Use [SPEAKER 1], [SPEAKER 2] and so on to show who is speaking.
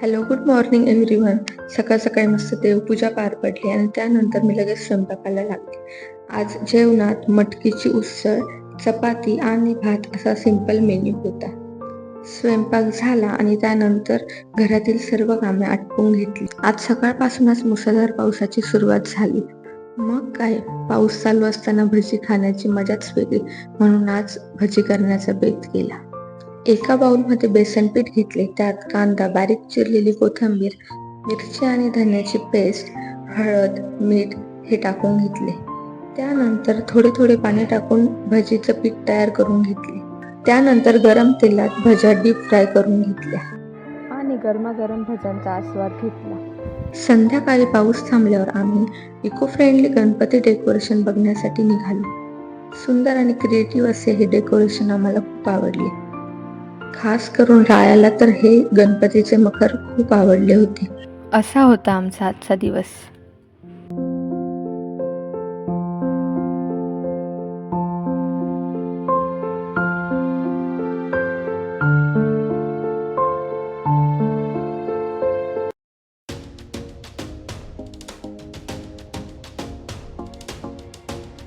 [SPEAKER 1] Hello, good morning everyone. सकाळ सकाळी मस्त देवपूजा पार पडली आणि त्यानंतर मी लगेच स्वयंपाकाला लागले. आज जेवणात मटकीची उसळ, चपाती आणि भात असा सिंपल मेन्यू होता. स्वयंपाक झाला आणि त्यानंतर घरातील सर्व कामे आटपून घेतली. आज सकाळपासूनच मुसळधार पावसाची सुरुवात झाली. मग काय, पाऊस चालू असताना भजी खाण्याची मजाच वेगळी, म्हणून आज भजी करण्याचा बेत केला. एका बाउलमध्ये बेसन पीठ घेतले, त्यात कांदा, बारीक चिरलेली कोथिंबीर, मिरची आणि धन्याची पेस्ट, हळद, मीठ हे टाकून घेतले. त्यानंतर थोडे थोडे पाणी टाकून भजीचं पीठ तयार करून घेतले. त्यानंतर गरम तेलात भज्या डीप फ्राय करून घेतल्या आणि गरमागरम भज्यांचा आस्वाद घेतला. संध्याकाळी पाऊस थांबल्यावर आम्ही इको फ्रेंडली गणपती डेकोरेशन बघण्यासाठी निघालो. सुंदर आणि क्रिएटिव्ह असे हे डेकोरेशन आम्हाला खूप आवडले. खास करून रायाला तर हे गणपतीचे मखर खूप आवडले होते. असा होता आमचा आजचा दिवस.